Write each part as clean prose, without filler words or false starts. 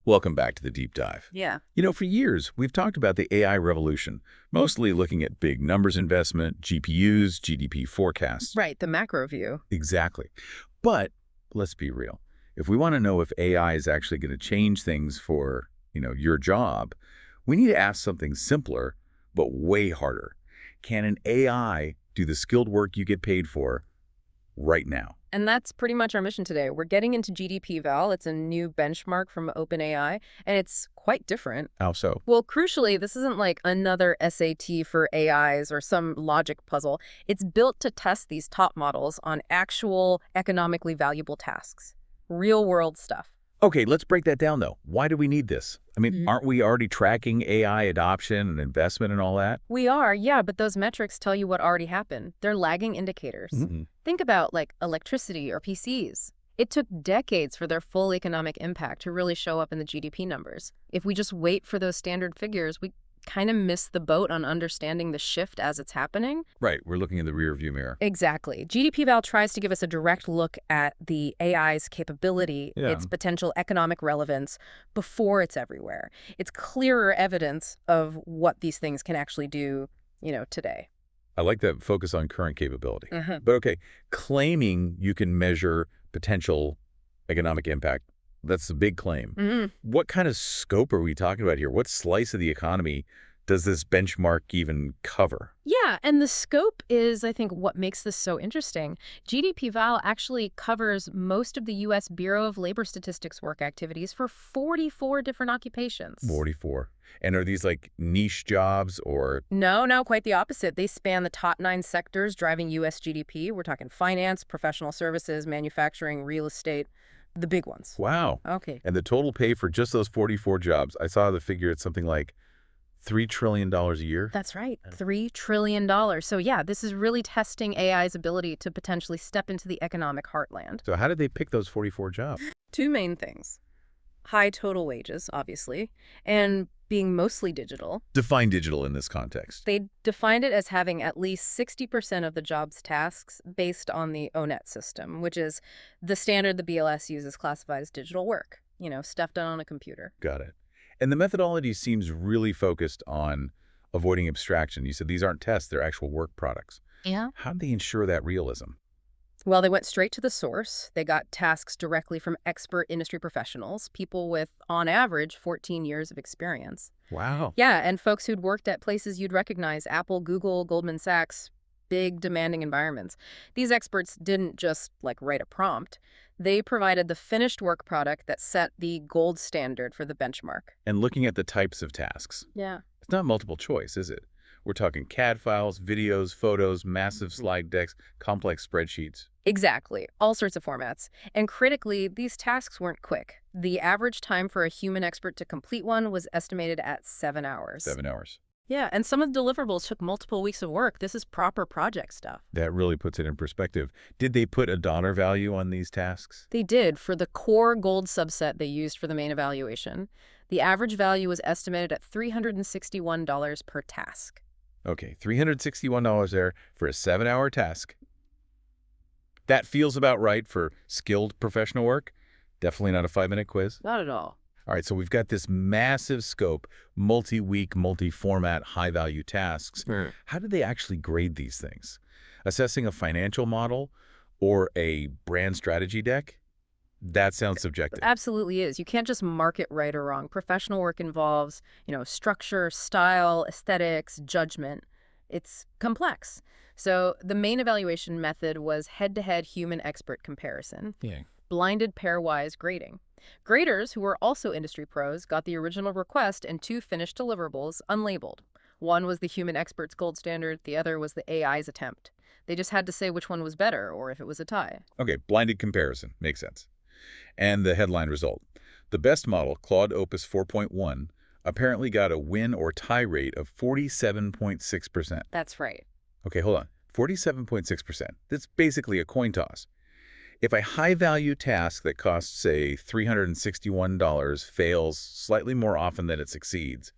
Welcome back to the deep dive. Yeah. For years, we've talked about the AI revolution, mostly looking at big numbers investment, GPUs, GDP forecasts. Right, the macro view. Exactly. But let's be real. If we want to know if AI is actually going to change things for, your job, we need to ask something simpler, but way harder. Can an AI do the skilled work you get paid for right now? And that's pretty much our mission today. We're getting into GDPval. It's a new benchmark from OpenAI, and it's quite different. How so? Well, crucially, this isn't like another SAT for AIs or some logic puzzle. It's built to test these top models on actual economically valuable tasks, real-world stuff. Okay, let's break that down, though. Why do we need this? Aren't we already tracking AI adoption and investment and all that? We are, yeah, but those metrics tell you what already happened. They're lagging indicators. Think about, like, electricity or PCs. It took decades for their full economic impact to really show up in the GDP numbers. If we just wait for those standard figures, we kind of miss the boat on understanding the shift as it's happening. Right, we're looking in the rearview mirror. Exactly. GDPval tries to give us a direct look at the AI's capability, its potential economic relevance, before it's everywhere. It's clearer evidence of what these things can actually do, today. I like that focus on current capability. But okay, claiming you can measure potential economic impact, that's a big claim. What kind of scope are we talking about here? What slice of the economy does this benchmark even cover? Yeah, and the scope is, I think, what makes this so interesting. GDPval actually covers most of the U.S. Bureau of Labor Statistics work activities for 44 different occupations. 44. And are these like niche jobs or? No, quite the opposite. They span the top 9 sectors driving U.S. GDP. We're talking finance, professional services, manufacturing, real estate, the big ones. Wow. Okay. And the total pay for just those 44 jobs, I saw the figure at something like $3 trillion a year? That's right, $3 trillion. So yeah, this is really testing AI's ability to potentially step into the economic heartland. So how did they pick those 44 jobs? 2 main things. High total wages, obviously, and being mostly digital. Define digital in this context. They defined it as having at least 60% of the job's tasks based on the ONET system, which is the standard the BLS uses classified as digital work. Stuff done on a computer. Got it. And the methodology seems really focused on avoiding abstraction. You said these aren't tests, they're actual work products. Yeah. How do they ensure that realism? Well, they went straight to the source. They got tasks directly from expert industry professionals, people with, on average, 14 years of experience. Wow. Yeah, and folks who'd worked at places you'd recognize, Apple, Google, Goldman Sachs, big demanding environments. These experts didn't just, write a prompt. They provided the finished work product that set the gold standard for the benchmark. And looking at the types of tasks. Yeah. It's not multiple choice, is it? We're talking CAD files, videos, photos, massive slide decks, complex spreadsheets. Exactly. All sorts of formats. And critically, these tasks weren't quick. The average time for a human expert to complete one was estimated at 7 hours. 7 hours. Yeah, and some of the deliverables took multiple weeks of work. This is proper project stuff. That really puts it in perspective. Did they put a dollar value on these tasks? They did. For the core gold subset they used for the main evaluation, the average value was estimated at $361 per task. Okay, $361 there for a 7-hour task. That feels about right for skilled professional work. Definitely not a 5-minute quiz. Not at all. All right, so we've got this massive scope, multi-week, multi-format, high-value tasks. How do they actually grade these things? Assessing a financial model or a brand strategy deck? That sounds subjective. It absolutely is. You can't just mark it right or wrong. Professional work involves, structure, style, aesthetics, judgment. It's complex. So the main evaluation method was head-to-head human expert comparison. Yeah. Blinded pairwise grading. Graders, who were also industry pros, got the original request and 2 finished deliverables unlabeled. One was the human expert's gold standard, the other was the AI's attempt. They just had to say which one was better or if it was a tie. Okay, blinded comparison. Makes sense. And the headline result. The best model, Claude Opus 4.1, apparently got a win or tie rate of 47.6%. That's right. Okay, hold on. 47.6%. That's basically a coin toss. If a high-value task that costs, say, $361 fails slightly more often than it succeeds,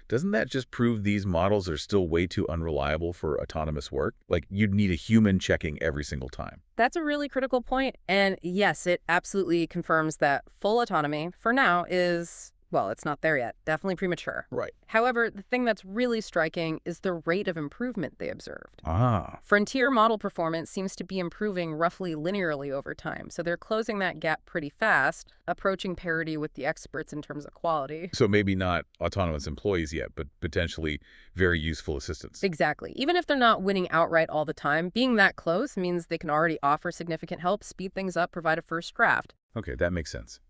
doesn't that just prove these models are still way too unreliable for autonomous work? Like, you'd need a human checking every single time. That's a really critical point. And yes, it absolutely confirms that full autonomy, for now, is Well, it's not there yet. Definitely premature. Right. However, the thing that's really striking is the rate of improvement they observed. Ah. Frontier model performance seems to be improving roughly linearly over time, so they're closing that gap pretty fast, approaching parity with the experts in terms of quality. So maybe not autonomous employees yet, but potentially very useful assistants. Exactly. Even if they're not winning outright all the time, being that close means they can already offer significant help, speed things up, provide a first draft. Okay, that makes sense.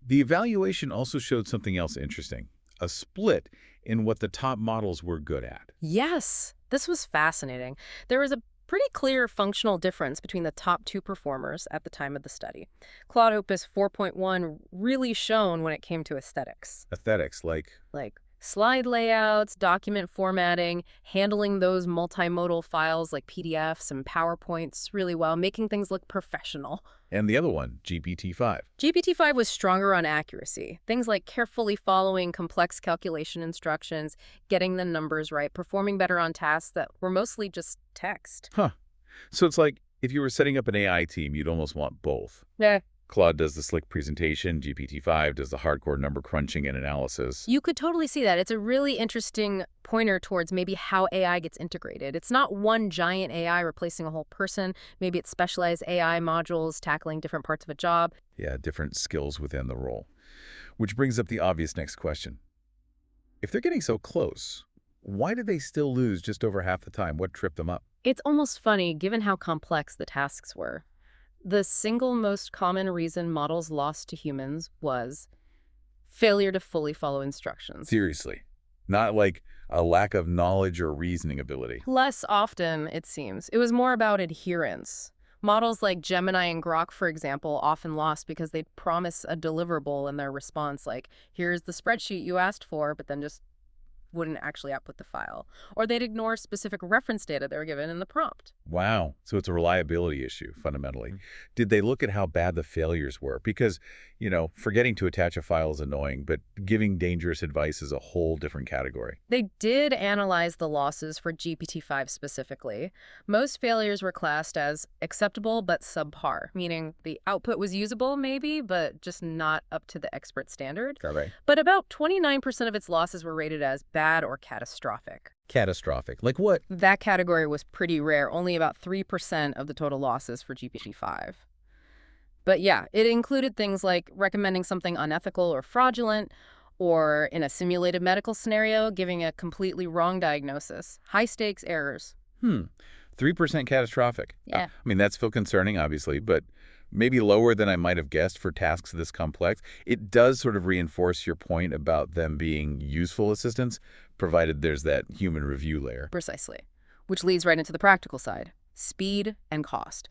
The evaluation also showed something else interesting, a split in what the top models were good at. Yes, this was fascinating. There was a pretty clear functional difference between the top two performers at the time of the study. Claude Opus 4.1 really shone when it came to aesthetics. Aesthetics, Like slide layouts, document formatting, handling those multimodal files like PDFs and PowerPoints really well, making things look professional. and the other one, GPT-5. GPT-5 was stronger on accuracy. Things like carefully following complex calculation instructions, getting the numbers right, performing better on tasks that were mostly just text. Huh. So it's like if you were setting up an AI team, you'd almost want both. Yeah. Claude does the slick presentation, GPT-5 does the hardcore number crunching and analysis. You could totally see that. It's a really interesting pointer towards maybe how AI gets integrated. It's not one giant AI replacing a whole person. Maybe it's specialized AI modules tackling different parts of a job. Yeah, different skills within the role. Which brings up the obvious next question. If they're getting so close, why did they still lose just over half the time? What tripped them up? It's almost funny given how complex the tasks were. The single most common reason models lost to humans was failure to fully follow instructions. Seriously. Not like a lack of knowledge or reasoning ability. Less often, it seems. It was more about adherence. Models like Gemini and Grok, for example, often lost because they'd promise a deliverable in their response, like, here's the spreadsheet you asked for, but then just wouldn't actually output the file. Or they'd ignore specific reference data they were given in the prompt. Wow. So it's a reliability issue, fundamentally. Did they look at how bad the failures were? Because, forgetting to attach a file is annoying, but giving dangerous advice is a whole different category. They did analyze the losses for GPT-5 specifically. Most failures were classed as acceptable but subpar, meaning the output was usable maybe, but just not up to the expert standard. Correct. But about 29% of its losses were rated as bad or catastrophic. Catastrophic. Like what? That category was pretty rare, only about 3% of the total losses for GPT-5. But yeah, it included things like recommending something unethical or fraudulent, or in a simulated medical scenario, giving a completely wrong diagnosis. High-stakes errors. 3% catastrophic. Yeah. That's still concerning, obviously, but maybe lower than I might have guessed for tasks this complex. It does sort of reinforce your point about them being useful assistants, provided there's that human review layer. Precisely. Which leads right into the practical side. Speed and cost.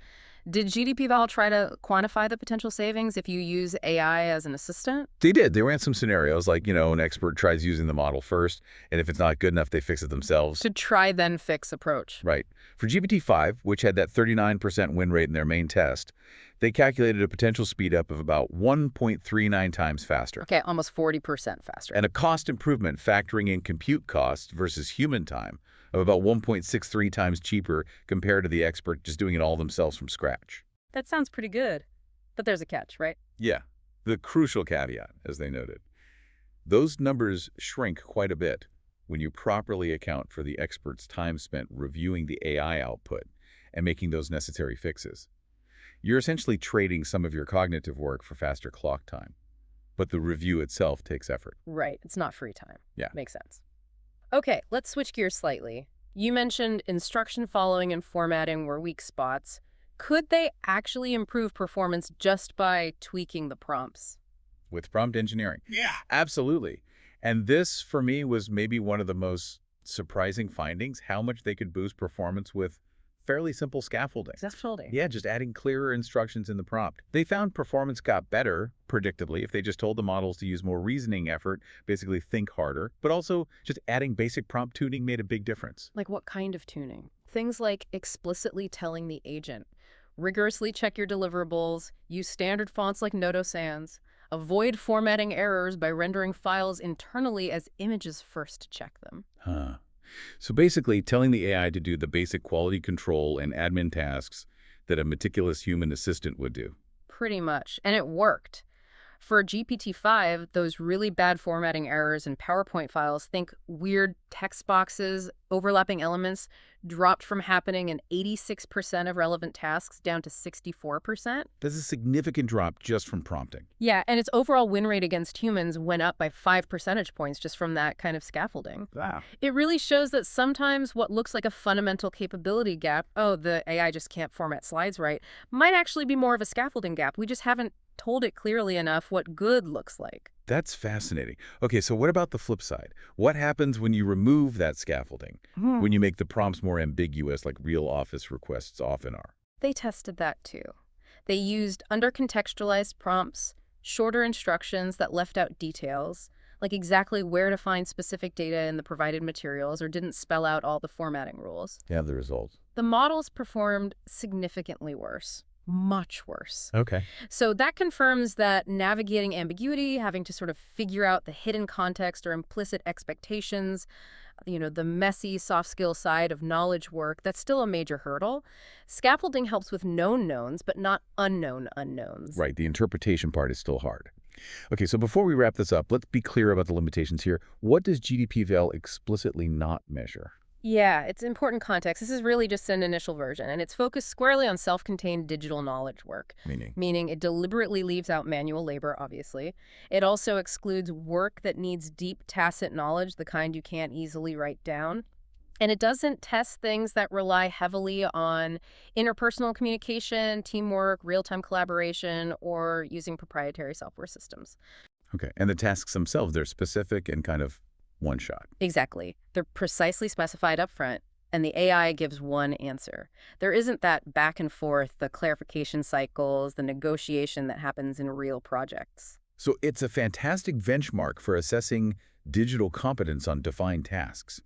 Did GDPval try to quantify the potential savings if you use AI as an assistant? They did. They ran some scenarios like, an expert tries using the model first, and if it's not good enough, they fix it themselves. To try then fix approach. Right. For GPT-5, which had that 39% win rate in their main test, they calculated a potential speed up of about 1.39 times faster. Okay, almost 40% faster. And a cost improvement factoring in compute cost versus human time of about 1.63 times cheaper compared to the expert just doing it all themselves from scratch. That sounds pretty good. But there's a catch, right? Yeah, the crucial caveat, as they noted. Those numbers shrink quite a bit when you properly account for the expert's time spent reviewing the AI output and making those necessary fixes. You're essentially trading some of your cognitive work for faster clock time, but the review itself takes effort. Right. It's not free time. Yeah. Makes sense. Okay, let's switch gears slightly. You mentioned instruction following and formatting were weak spots. Could they actually improve performance just by tweaking the prompts? With prompt engineering? Yeah. Absolutely. And this, for me, was maybe one of the most surprising findings, how much they could boost performance with fairly simple scaffolding. Scaffolding. Yeah, just adding clearer instructions in the prompt. They found performance got better, predictably, if they just told the models to use more reasoning effort, basically think harder, but also just adding basic prompt tuning made a big difference. Like what kind of tuning? Things like explicitly telling the agent, rigorously check your deliverables, use standard fonts like Noto Sans, avoid formatting errors by rendering files internally as images first to check them. So basically, telling the AI to do the basic quality control and admin tasks that a meticulous human assistant would do. Pretty much. And it worked. For GPT-5, those really bad formatting errors in PowerPoint files, think weird text boxes, overlapping elements, dropped from happening in 86% of relevant tasks down to 64%. That's a significant drop just from prompting. Yeah, and its overall win rate against humans went up by 5 percentage points just from that kind of scaffolding. Wow. It really shows that sometimes what looks like a fundamental capability gap, oh, the AI just can't format slides right, might actually be more of a scaffolding gap. We just haven't told it clearly enough what good looks like. That's fascinating. Okay, so what about the flip side? What happens when you remove that scaffolding? When you make the prompts more ambiguous, like real Office requests often are? They tested that too. They used under-contextualized prompts, shorter instructions that left out details, like exactly where to find specific data in the provided materials or didn't spell out all the formatting rules. You have the results. The models performed significantly worse. Much worse. Okay. So that confirms that navigating ambiguity, having to sort of figure out the hidden context or implicit expectations, the messy soft skill side of knowledge work, that's still a major hurdle. Scaffolding helps with known knowns, but not unknown unknowns. Right, the interpretation part is still hard. Okay, so before we wrap this up, let's be clear about the limitations here. What does GDPval explicitly not measure? Yeah, it's important context. This is really just an initial version, and it's focused squarely on self-contained digital knowledge work. Meaning it deliberately leaves out manual labor, obviously. It also excludes work that needs deep tacit knowledge, the kind you can't easily write down. And it doesn't test things that rely heavily on interpersonal communication, teamwork, real-time collaboration, or using proprietary software systems. Okay, and the tasks themselves, they're specific and kind of one shot. Exactly. They're precisely specified up front, and the AI gives one answer. There isn't that back and forth, the clarification cycles, the negotiation that happens in real projects. So it's a fantastic benchmark for assessing digital competence on defined tasks.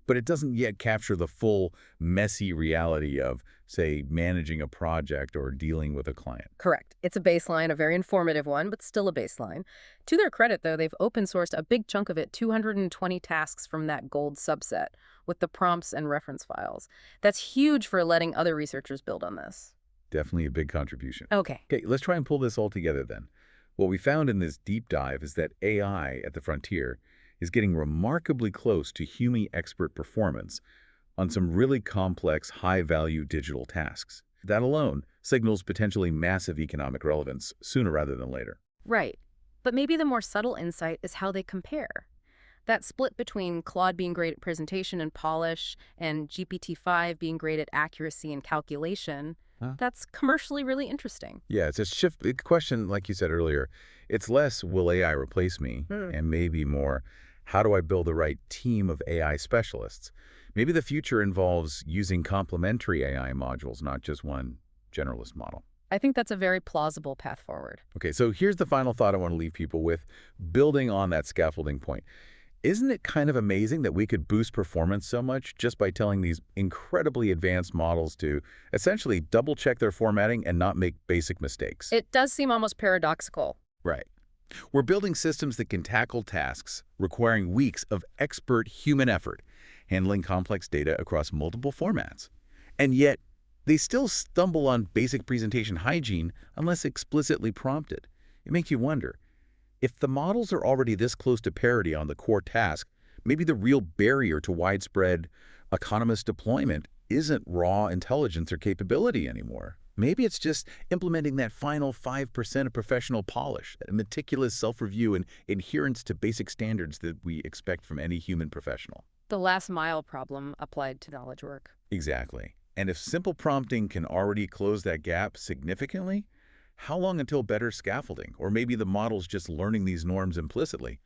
But it doesn't yet capture the full, messy reality of, say, managing a project or dealing with a client. Correct. It's a baseline, a very informative one, but still a baseline. To their credit, though, they've open-sourced a big chunk of it, 220 tasks from that gold subset, with the prompts and reference files. That's huge for letting other researchers build on this. Definitely a big contribution. Okay. Okay, let's try and pull this all together then. What we found in this deep dive is that AI at the frontier is getting remarkably close to human expert performance on some really complex, high-value digital tasks. That alone signals potentially massive economic relevance sooner rather than later. Right. But maybe the more subtle insight is how they compare. That split between Claude being great at presentation and polish and GPT-5 being great at accuracy and calculation, that's commercially really interesting. Yeah, it's a shift. The question, like you said earlier, it's less, will AI replace me? And maybe more, how do I build the right team of AI specialists? Maybe the future involves using complementary AI modules, not just one generalist model. I think that's a very plausible path forward. Okay, so here's the final thought I want to leave people with, building on that scaffolding point. Isn't it kind of amazing that we could boost performance so much just by telling these incredibly advanced models to essentially double-check their formatting and not make basic mistakes? It does seem almost paradoxical. Right. We're building systems that can tackle tasks requiring weeks of expert human effort, handling complex data across multiple formats. And yet, they still stumble on basic presentation hygiene unless explicitly prompted. It makes you wonder, if the models are already this close to parity on the core task, maybe the real barrier to widespread autonomous deployment isn't raw intelligence or capability anymore. Maybe it's just implementing that final 5% of professional polish, that meticulous self-review and adherence to basic standards that we expect from any human professional. The last mile problem applied to knowledge work. Exactly. And if simple prompting can already close that gap significantly, how long until better scaffolding, or maybe the model's just learning these norms implicitly,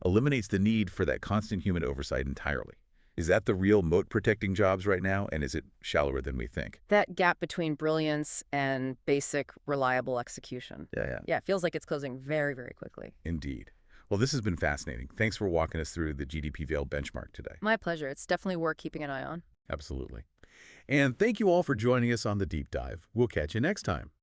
eliminates the need for that constant human oversight entirely? Is that the real moat-protecting jobs right now, and is it shallower than we think? That gap between brilliance and basic, reliable execution. Yeah. Yeah, it feels like it's closing very, very quickly. Indeed. Well, this has been fascinating. Thanks for walking us through the GDPval benchmark today. My pleasure. It's definitely worth keeping an eye on. Absolutely. And thank you all for joining us on the deep dive. We'll catch you next time.